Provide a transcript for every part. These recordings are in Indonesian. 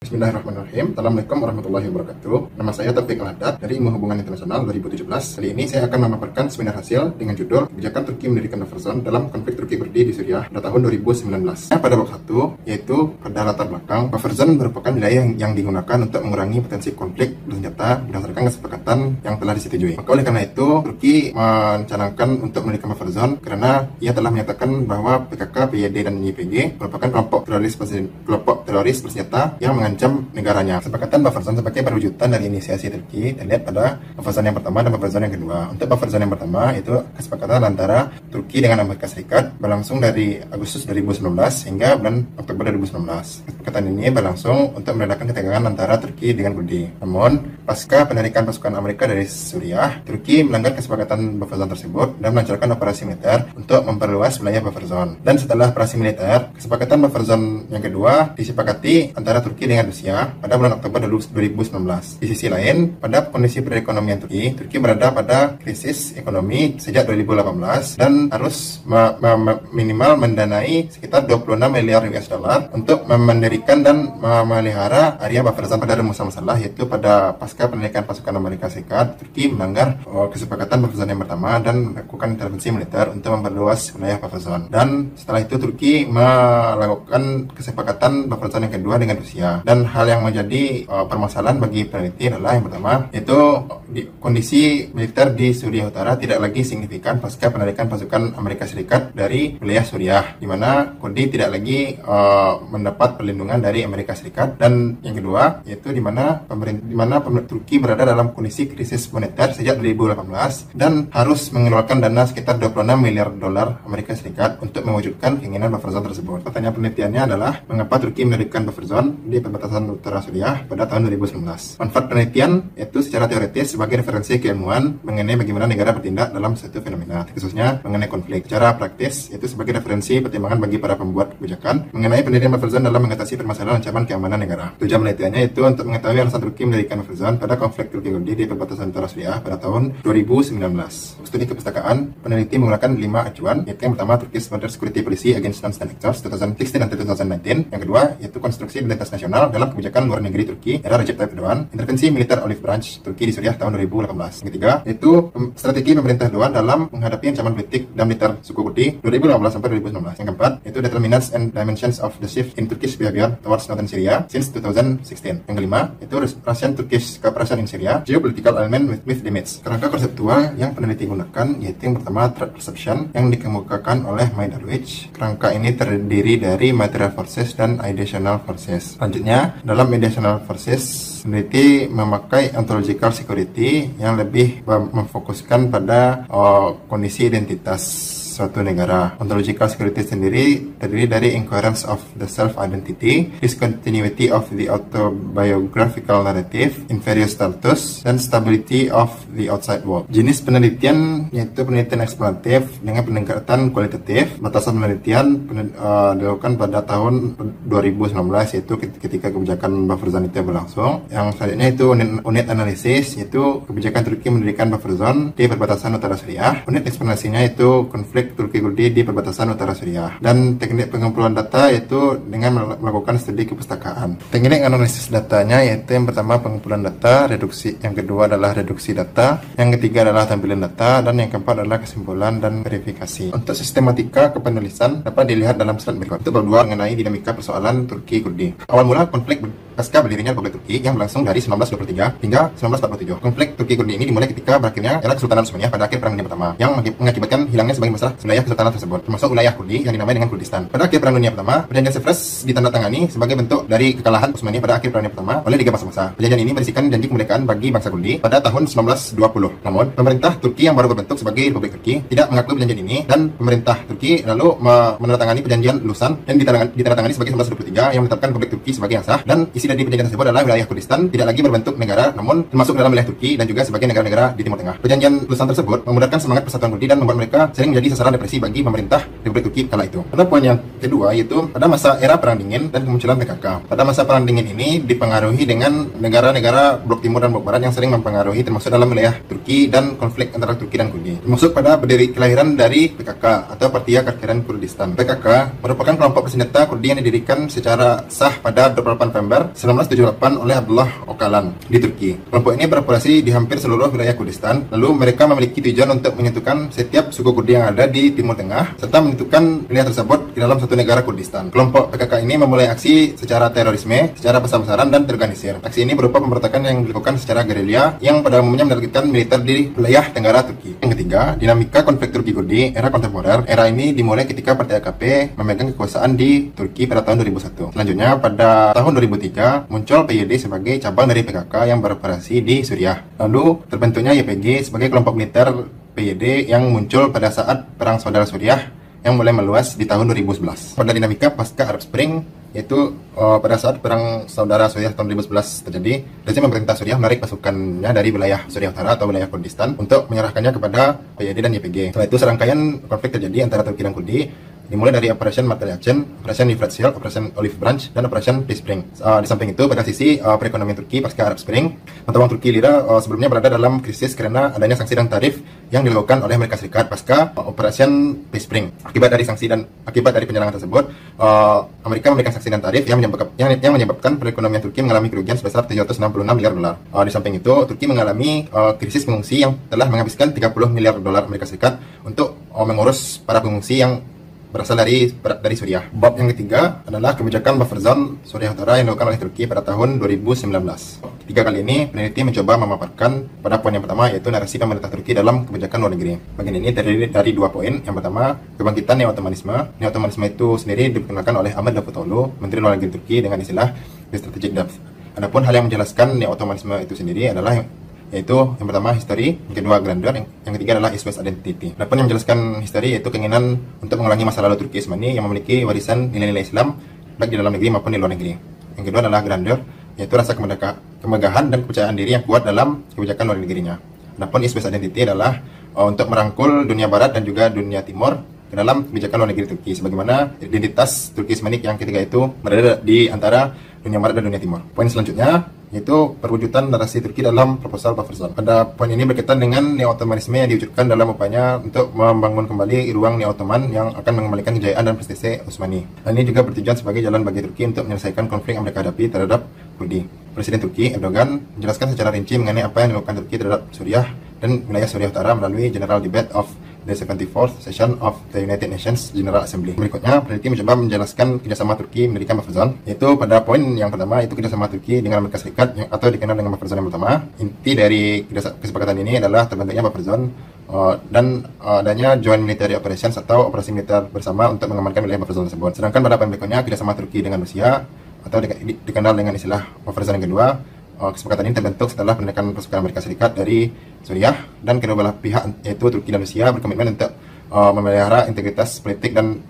Bismillahirrahmanirrahim. Assalamualaikum warahmatullahi wabarakatuh. Nama saya Taufik Al-Haddad dari Ilmu Hubungan Internasional 2017. Kali ini saya akan memaparkan seminar hasil dengan judul Kebijakan Turki Mendirikan Buffer Zone dalam Konflik Turki-Kurdi di Suriah pada tahun 2019. Pada bab 1, yaitu pada latar belakang, buffer zone merupakan wilayah yang digunakan untuk mengurangi potensi konflik bersenjata berdasarkan kesepakatan yang telah disetujui. Maka oleh karena itu, Turki mencanangkan untuk mendirikan buffer zone karena ia telah menyatakan bahwa PKK, PYD, dan YPG merupakan kelompok teroris bersenjata yang mengancam negaranya. Kesepakatan buffer zone sebagai perwujudan dari inisiasi Turki terlihat pada buffer zone yang pertama dan buffer zone yang kedua. Untuk buffer zone yang pertama, itu kesepakatan antara Turki dengan Amerika Serikat berlangsung dari Agustus 2019 hingga bulan Oktober 2019. Kesepakatan ini berlangsung untuk meredakan ketegangan antara Turki dengan Kurdi. Namun, pasca penarikan pasukan Amerika dari Suriah, Turki melanggar kesepakatan buffer zone tersebut dan melancarkan operasi militer untuk memperluas wilayah buffer zone. Dan setelah operasi militer, kesepakatan buffer zone yang kedua disepakati antara Turki dengan Rusia pada bulan Oktober 2019. Di sisi lain, pada kondisi perekonomian Turki berada pada krisis ekonomi sejak 2018 dan harus minimal mendanai sekitar 26 miliar US dollar untuk mendirikan dan memelihara area buffer zone. Pada rumus masalah, yaitu pada pasca penarikan pasukan Amerika Serikat, Turki melanggar kesepakatan buffer zone yang pertama dan melakukan intervensi militer untuk memperluas wilayah buffer zone. Dan setelah itu Turki melakukan kesepakatan buffer zone yang kedua dengan Rusia. Dan hal yang menjadi permasalahan bagi peneliti adalah yang pertama, yaitu kondisi militer di Suriah Utara tidak lagi signifikan pasca penarikan pasukan Amerika Serikat dari wilayah Suriah, di mana Kurdi tidak lagi mendapat perlindungan dari Amerika Serikat. Dan yang kedua, yaitu di mana Turki berada dalam kondisi krisis moneter sejak 2018 dan harus mengeluarkan dana sekitar 26 miliar dolar Amerika Serikat untuk mewujudkan keinginan buffer zone tersebut. Pertanyaan penelitiannya adalah, mengapa Turki mendirikan buffer zone di perbatasan utara Suriah pada tahun 2019? Manfaat penelitian yaitu secara teoritis sebagai referensi keilmuan mengenai bagaimana negara bertindak dalam suatu fenomena, khususnya mengenai konflik. Secara praktis yaitu sebagai referensi pertimbangan bagi para pembuat kebijakan mengenai pendirian buffer zone dalam mengatasi permasalahan ancaman keamanan negara. Tujuan penelitiannya itu untuk mengetahui alasan Turki mendirikan buffer zone pada konflik Turki-Kurdi di perbatasan utara Suriah pada tahun 2019. Studi kepustakaan, peneliti menggunakan 5 acuan, yaitu yang pertama Turkish Border Security Policy Against Non-State Actors 2016 dan 2019. Yang kedua yaitu konstruksi identitas nasional dalam kebijakan luar negeri Turki era Recep Tayyip Erdogan, intervensi militer Olive Branch Turki di Suriah tahun 2018. Yang ketiga yaitu strategi pemerintah Erdogan dalam menghadapi ancaman politik dan militer suku Kurdi 2015 sampai 2019. Yang keempat yaitu determinants and dimensions of the shift in Turkish behavior towards northern Syria since 2016. Yang kelima yaitu Russian-Turkish cooperation in Syria, geopolitical element with limits. Kerangka konseptual yang peneliti gunakan yaitu yang pertama threat perception yang dikemukakan oleh May Darwich. Kerangka ini terdiri dari material forces dan ideational forces. Selanjutnya, dalam ideational forces, peneliti memakai ontological security yang lebih memfokuskan pada kondisi identitas suatu negara. Ontological security sendiri terdiri dari incoherence of the self-identity, discontinuity of the autobiographical narrative, inferior status, dan stability of the outside world. Jenis penelitian yaitu penelitian eksploratif dengan pendekatan kualitatif. Batasan penelitian dilakukan pada tahun 2019, yaitu ketika kebijakan buffer zone itu berlangsung. Yang selanjutnya itu unit analisis, yaitu kebijakan Turki mendirikan buffer zone di perbatasan utara Suriah. Unit eksplanasinya itu konflik Turki-Kurdi di perbatasan utara Suriah. Dan teknik pengumpulan data yaitu dengan melakukan studi kepustakaan. Teknik analisis datanya yaitu yang pertama pengumpulan data, reduksi, yang kedua adalah reduksi data, yang ketiga adalah tampilan data, dan yang keempat adalah kesimpulan dan verifikasi. Untuk sistematika kepenulisan dapat dilihat dalam slide berikut. Untuk bab 2 mengenai dinamika persoalan Turki-Kurdi. Awal mula konflik pasca berdirinya Republik Turki yang berlangsung dari 1923 hingga 1947. Konflik Turki-Kurdi ini dimulai ketika berakhirnya era Kesultanan Utsmaniyah pada akhir Perang Dunia Pertama yang mengakibatkan hilangnya sebagian besar wilayah kesultanan tersebut, termasuk wilayah Kurdi yang dinamai dengan Kurdistan. Pada akhir Perang Dunia Pertama, perjanjian Sevres ditandatangani sebagai bentuk dari kekalahan Utsmaniyah pada akhir Perang Dunia Pertama oleh Liga Masa-Masa. Perjanjian ini berisikan janji kemerdekaan bagi bangsa Kurdi pada tahun 1920. Namun, pemerintah Turki yang baru berbentuk sebagai Republik Turki tidak mengakui perjanjian ini dan pemerintah Turki lalu menandatangani perjanjian Lausanne yang ditandatangani sebagai 1923 yang menetapkan Republik Turki sebagai yang sah, dan isi dari perjanjian tersebut adalah wilayah Kurdistan tidak lagi berbentuk negara namun termasuk dalam wilayah Turki dan juga sebagai negara-negara di Timur Tengah. Perjanjian Lausanne tersebut memudarkan semangat persatuan Kurdi dan membuat mereka sering menjadi sasaran represi bagi pemerintah Republik Turki kala itu. Pada poin yang kedua yaitu pada masa era Perang Dingin dan kemunculan PKK. Pada masa Perang Dingin ini dipengaruhi dengan negara-negara blok timur dan blok barat yang sering mempengaruhi termasuk dalam wilayah Turki dan konflik antara Turki dan Kurdi. Termasuk pada berdiri kelahiran dari PKK atau Partia Kerajaan Kurdistan. PKK merupakan kelompok bersenjata Kurdi yang didirikan secara sah pada 28 November 1978 oleh Abdullah Öcalan di Turki. Kelompok ini beroperasi di hampir seluruh wilayah Kurdistan. Lalu mereka memiliki tujuan untuk menentukan setiap suku Kurdi yang ada di Timur Tengah serta menentukan wilayah tersebut di dalam satu negara Kurdistan. Kelompok PKK ini memulai aksi secara terorisme, secara besar-besaran dan terorganisir. Aksi ini berupa pemberontakan yang dilakukan secara gerilya yang pada umumnya menargetkan militer di wilayah Tenggara Turki. Yang ketiga, dinamika konflik Turki-Kurdi era kontemporer. Era ini dimulai ketika Partai AKP memegang kekuasaan di Turki pada tahun 2001. Selanjutnya, pada tahun 2003 muncul PYD sebagai cabang dari PKK yang beroperasi di Suriah. Lalu terbentuknya YPG sebagai kelompok militer PYD yang muncul pada saat Perang Saudara Suriah yang mulai meluas di tahun 2011. Pada dinamika pasca Arab Spring, yaitu pada saat Perang Saudara Suriah tahun 2011 terjadi, Rezim pemerintah Suriah menarik pasukannya dari wilayah Suriah Utara atau wilayah Kurdistan untuk menyerahkannya kepada PYD dan YPG. Setelah itu serangkaian konflik terjadi antara Turki dan Kurdi, dimulai dari Operation Martyr Yalcin, Operation Euphrates Shield, Operation Olive Branch, dan Operation Peace Spring. Di samping itu, pada sisi perekonomian Turki pasca Arab Spring, mata uang Turki lira sebelumnya berada dalam krisis karena adanya sanksi dan tarif yang dilakukan oleh Amerika Serikat pasca Operation Peace Spring. Akibat dari penyerangan tersebut, Amerika memberikan sanksi dan tarif yang menyebabkan perekonomian Turki mengalami kerugian sebesar 766 miliar dolar. Di samping itu, Turki mengalami krisis pengungsi yang telah menghabiskan 30 miliar dolar Amerika Serikat untuk mengurus para pengungsi yang berasal dari Suriah. Bab yang ketiga adalah kebijakan buffer zone Suriah Utara yang dilakukan oleh Turki pada tahun 2019. Tiga kali ini, peneliti mencoba memaparkan pada poin yang pertama, yaitu narasi pemerintah Turki dalam kebijakan luar negeri. Bagian ini terdiri dari dua poin. Yang pertama, kebangkitan neo-Ottomanisme. Neo-Ottomanisme itu sendiri diperkenalkan oleh Ahmad Davutoglu, Menteri Luar Negeri Turki, dengan istilah The Strategic Depth. Adapun hal yang menjelaskan neo-Ottomanisme itu sendiri adalah yaitu yang pertama history, yang kedua grandeur, yang ketiga adalah East-West identity. Adapun yang menjelaskan history yaitu keinginan untuk mengulangi masa lalu Turki Utsmani yang memiliki warisan nilai-nilai Islam baik di dalam negeri maupun di luar negeri. Yang kedua adalah grandeur, yaitu rasa kemegahan dan kepercayaan diri yang kuat dalam kebijakan luar negerinya. Adapun East-West identity adalah untuk merangkul dunia barat dan juga dunia timur ke dalam kebijakan luar negeri Turki, sebagaimana identitas Turki Utsmani yang ketiga itu berada di antara dunia barat dan dunia timur. Poin selanjutnya yaitu perwujudan narasi Turki dalam proposal buffer zone. Pada poin ini berkaitan dengan neo-Ottomanisme yang diwujudkan dalam upaya untuk membangun kembali ruang neo-Ottoman yang akan mengembalikan kejayaan dan prestasi Utsmani. Dan ini juga bertujuan sebagai jalan bagi Turki untuk menyelesaikan konflik yang mereka hadapi terhadap Kurdi. Presiden Turki Erdogan menjelaskan secara rinci mengenai apa yang dilakukan Turki terhadap Suriah dan wilayah Suriah Utara melalui General Debate of the 74th Session of the United Nations General Assembly. Berikutnya, peneliti mencoba menjelaskan kerjasama Turki mendirikan buffer zone, yaitu pada poin yang pertama, itu kerjasama Turki dengan Amerika Serikat atau dikenal dengan buffer zone yang pertama. Inti dari kesepakatan ini adalah terbentuknya buffer zone dan adanya joint military operations atau operasi militer bersama untuk mengamankan wilayah buffer zone tersebut. Sedangkan pada poin berikutnya, kerjasama Turki dengan Rusia atau dikenal dengan istilah buffer zone yang kedua. Kesepakatan ini terbentuk setelah pendidikan pasukan Amerika Serikat dari Suriah dan kedua belah pihak yaitu Turki dan Rusia berkomitmen untuk memelihara integritas politik dan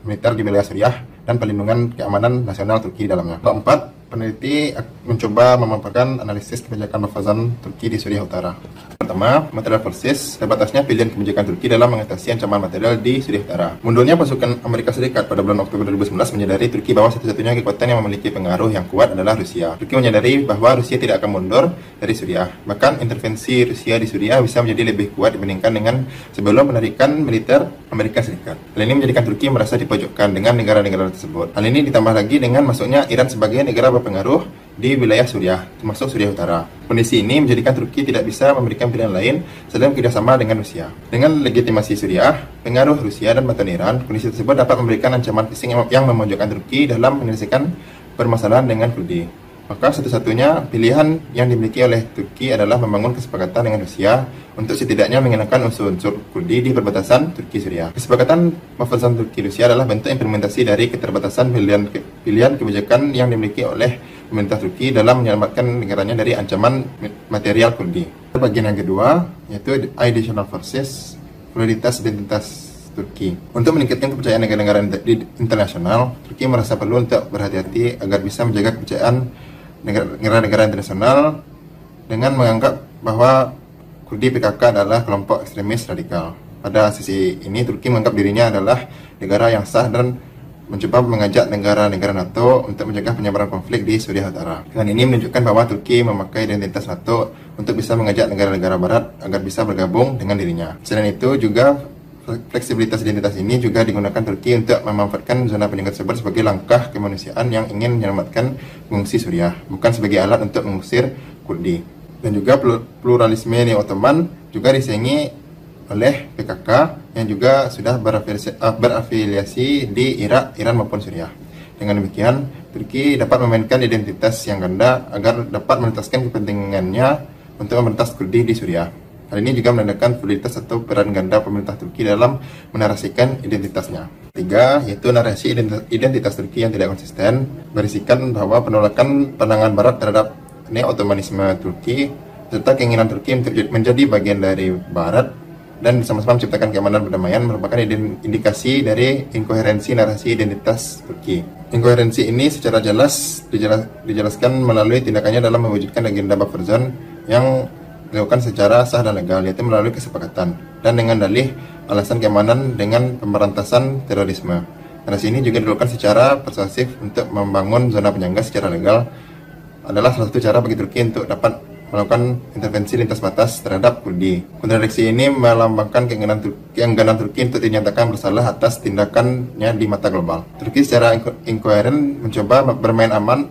militer di wilayah Suriah dan perlindungan keamanan nasional Turki di dalamnya. Keempat, peneliti mencoba memaparkan analisis kebijakan buffer zone Turki di Suriah Utara. Pertama, material forces, terbatasnya pilihan kebijakan Turki dalam mengatasi ancaman material di Suriah Utara. Mundurnya pasukan Amerika Serikat pada bulan Oktober 2019 menyadari Turki bahwa satu-satunya kekuatan yang memiliki pengaruh yang kuat adalah Rusia. Turki menyadari bahwa Rusia tidak akan mundur dari Suriah. Bahkan intervensi Rusia di Suriah bisa menjadi lebih kuat dibandingkan dengan sebelum penarikan militer Amerika Serikat. Hal ini menjadikan Turki merasa dipojokkan dengan negara-negara tersebut. Hal ini ditambah lagi dengan masuknya Iran sebagai negara berpengaruh di wilayah Suriah, termasuk Suriah Utara. Kondisi ini menjadikan Turki tidak bisa memberikan pilihan lain selain kerjasama dengan Rusia. Dengan legitimasi Suriah, pengaruh Rusia dan bantuan Iran, kondisi tersebut dapat memberikan ancaman fisik yang memojokkan Turki dalam menyelesaikan permasalahan dengan Kurdi. Maka satu-satunya pilihan yang dimiliki oleh Turki adalah membangun kesepakatan dengan Rusia untuk setidaknya menghilangkan unsur-unsur Kurdi di perbatasan Turki-Syria. Kesepakatan buffer zone Turki-Rusia adalah bentuk implementasi dari keterbatasan pilihan kebijakan yang dimiliki oleh pemerintah Turki dalam menyelamatkan negaranya dari ancaman material Kurdi. Bagian yang kedua yaitu additional forces, prioritas identitas Turki. Untuk meningkatkan kepercayaan negara-negara internasional, Turki merasa perlu untuk berhati-hati agar bisa menjaga kepercayaan negara-negara internasional dengan menganggap bahwa Kurdi PKK adalah kelompok ekstremis radikal. Pada sisi ini, Turki menganggap dirinya adalah negara yang sah dan mencoba mengajak negara-negara NATO untuk mencegah penyebaran konflik di Suriah Utara. Dengan ini menunjukkan bahwa Turki memakai identitas NATO untuk bisa mengajak negara-negara Barat agar bisa bergabung dengan dirinya. Selain itu juga Fleksibilitas identitas ini juga digunakan Turki untuk memanfaatkan zona penyangga tersebut sebagai langkah kemanusiaan yang ingin menyelamatkan pengungsi Suriah, bukan sebagai alat untuk mengusir Kurdi. Dan juga pluralisme Neo-Ottoman juga disaingi oleh PKK yang juga sudah berafiliasi di Irak, Iran maupun Suriah. Dengan demikian, Turki dapat memainkan identitas yang ganda agar dapat menuntaskan kepentingannya untuk memerantas Kurdi di Suriah. Hal ini juga menandakan validitas atau peran ganda pemerintah Turki dalam menarasikan identitasnya. Ketiga, yaitu narasi identitas Turki yang tidak konsisten, berisikan bahwa penolakan pandangan Barat terhadap neo-Ottomanisme Turki, serta keinginan Turki untuk menjadi bagian dari Barat dan bersama-sama menciptakan keamanan perdamaian merupakan indikasi dari inkoherensi narasi identitas Turki. Inkoherensi ini secara jelas dijelaskan melalui tindakannya dalam mewujudkan agenda buffer zone yang dilakukan secara sah dan legal, yaitu melalui kesepakatan dan dengan dalih alasan keamanan dengan pemberantasan terorisme. Narasi ini juga dilakukan secara persuasif untuk membangun zona penyangga secara legal adalah salah satu cara bagi Turki untuk dapat melakukan intervensi lintas batas terhadap Kurdi. Kontradiksi ini melambangkan keengganan Turki untuk dinyatakan bersalah atas tindakannya di mata global. Turki secara inkoheren mencoba bermain aman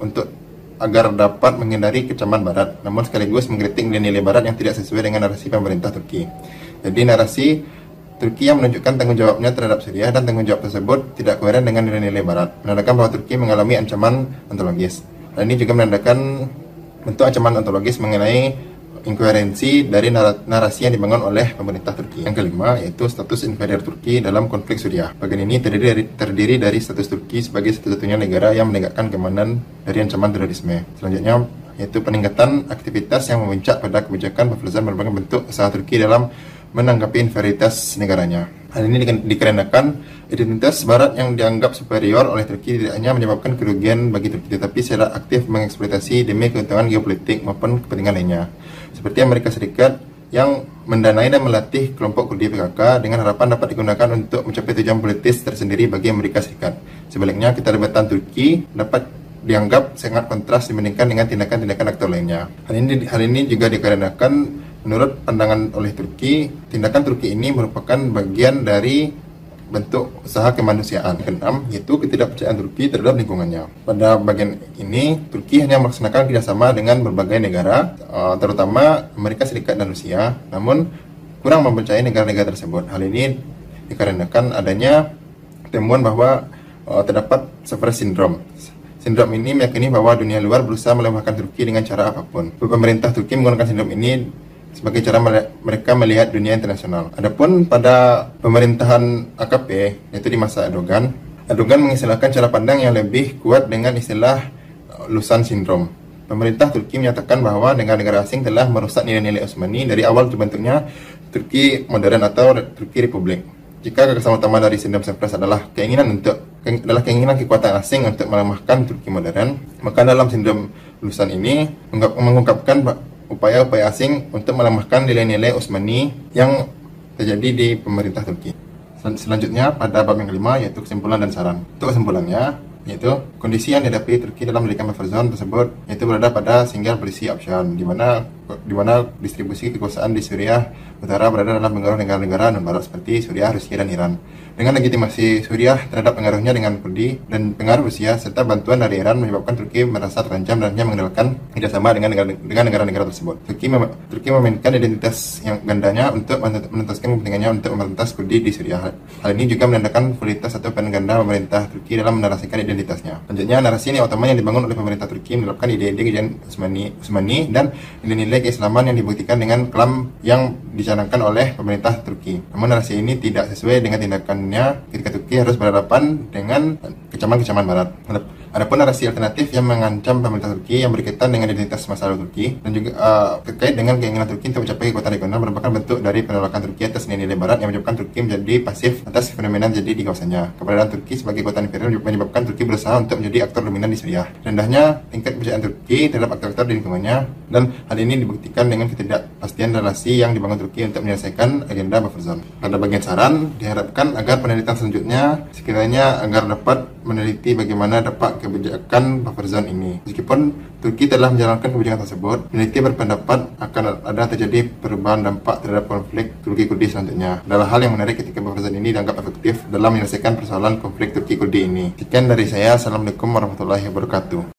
agar dapat menghindari kecaman Barat, namun sekaligus mengkritik nilai-nilai Barat yang tidak sesuai dengan narasi pemerintah Turki. Jadi narasi Turki yang menunjukkan tanggung jawabnya terhadap Suriah dan tanggung jawab tersebut tidak koheren dengan nilai-nilai Barat, menandakan bahwa Turki mengalami ancaman ontologis. Hal ini juga menandakan bentuk ancaman ontologis mengenai inkoherensi dari narasi yang dibangun oleh pemerintah Turki. Yang kelima, yaitu status inferior Turki dalam konflik Suriah. Bagian ini terdiri dari status Turki sebagai satu-satunya negara yang menegakkan keamanan dari ancaman terorisme. Selanjutnya, yaitu peningkatan aktivitas yang memuncak pada kebijakan buffer zone merupakan bentuk usaha Turki dalam menanggapi inferioritas negaranya. Hal ini dikarenakan identitas Barat yang dianggap superior oleh Turki tidak hanya menyebabkan kerugian bagi Turki, tetapi secara aktif mengeksploitasi demi keuntungan geopolitik maupun kepentingan lainnya. Seperti Amerika Serikat yang mendanai dan melatih kelompok Kurdi PKK dengan harapan dapat digunakan untuk mencapai tujuan politis tersendiri bagi Amerika Serikat. Sebaliknya, keterlibatan Turki dapat dianggap sangat kontras dibandingkan dengan tindakan-tindakan aktor lainnya. Hal ini juga dikarenakan menurut pandangan oleh Turki, tindakan Turki ini merupakan bagian dari bentuk usaha kemanusiaan. Keenam, yaitu ketidakpercayaan Turki terhadap lingkungannya. Pada bagian ini, Turki hanya melaksanakan kerjasama dengan berbagai negara, terutama Amerika Serikat dan Rusia, namun kurang mempercayai negara-negara tersebut. Hal ini dikarenakan adanya temuan bahwa terdapat Savers Syndrome. Sindrom ini meyakini bahwa dunia luar berusaha melemahkan Turki dengan cara apapun. Pemerintah Turki menggunakan sindrom ini sebagai cara mereka melihat dunia internasional. Adapun pada pemerintahan AKP, yaitu di masa Erdogan mengistilahkan cara pandang yang lebih kuat dengan istilah Lusan Syndrome. Pemerintah Turki menyatakan bahwa negara-negara asing telah merusak nilai-nilai Utsmani dari awal terbentuknya Turki modern atau Turki Republik. Jika gagasan utama dari sindrom Savers adalah keinginan kekuatan asing untuk melemahkan Turki modern, maka dalam sindrom Lusan ini mengungkapkan upaya-upaya asing untuk melemahkan nilai-nilai Utsmani yang terjadi di pemerintah Turki. Selanjutnya, pada bab yang kelima, yaitu kesimpulan dan saran. Untuk kesimpulannya, yaitu kondisi yang dihadapi Turki dalam mendirikan buffer zone tersebut, yaitu berada pada single policy option, di mana distribusi kekuasaan di Suriah Utara berada dalam pengaruh negara-negara non-Barat seperti Suriah, Rusia, dan Iran. Dengan legitimasi Suriah terhadap pengaruhnya dengan Kurdi dan pengaruh Rusia serta bantuan dari Iran menyebabkan Turki merasa terancam dan hanya mengandalkan kerjasama dengan negara-negara tersebut. Turki memainkan identitas yang gandanya untuk menuntaskan kepentingannya untuk memerantas Kurdi di Suriah. Hal ini juga menandakan validitas atau peran ganda pemerintah Turki dalam menarasikan identitasnya. Selanjutnya, narasi Neo-Ottoman yang dibangun oleh pemerintah Turki menerapkan ide-ide kejayaan Utsmani dan nilai-nilai keislaman yang dibuktikan dengan klaim yang dicanangkan oleh pemerintah Turki. Namun narasi ini tidak sesuai dengan tindakannya ketika Turki harus berhadapan dengan kecaman-kecaman Barat. Adapun narasi alternatif yang mengancam pemerintah Turki yang berkaitan dengan identitas masa lalu Turki dan juga terkait dengan keinginan Turki untuk mencapai kekuatan regional merupakan bentuk dari penolakan Turki atas nilai-nilai Barat yang menyebabkan Turki menjadi pasif atas fenomena yang terjadi di kawasannya. Keberadaan Turki sebagai kekuatan inferior menyebabkan Turki berusaha untuk menjadi aktor dominan di Suriah. Rendahnya tingkat kepercayaan Turki terhadap aktor-aktor di lingkungannya, dan hal ini dibuktikan dengan ketidakpastian relasi yang dibangun Turki untuk menyelesaikan agenda buffer zone. Pada bagian saran, diharapkan agar penelitian selanjutnya sekiranya agar dapat meneliti bagaimana dampak kebijakan buffer zone ini. Meskipun Turki telah menjalankan kebijakan tersebut, peneliti berpendapat akan ada terjadi perubahan dampak terhadap konflik Turki-Kurdi selanjutnya. Adalah hal yang menarik ketika buffer zone ini dianggap efektif dalam menyelesaikan persoalan konflik Turki-Kurdi ini. Sekian dari saya. Assalamualaikum warahmatullahi wabarakatuh.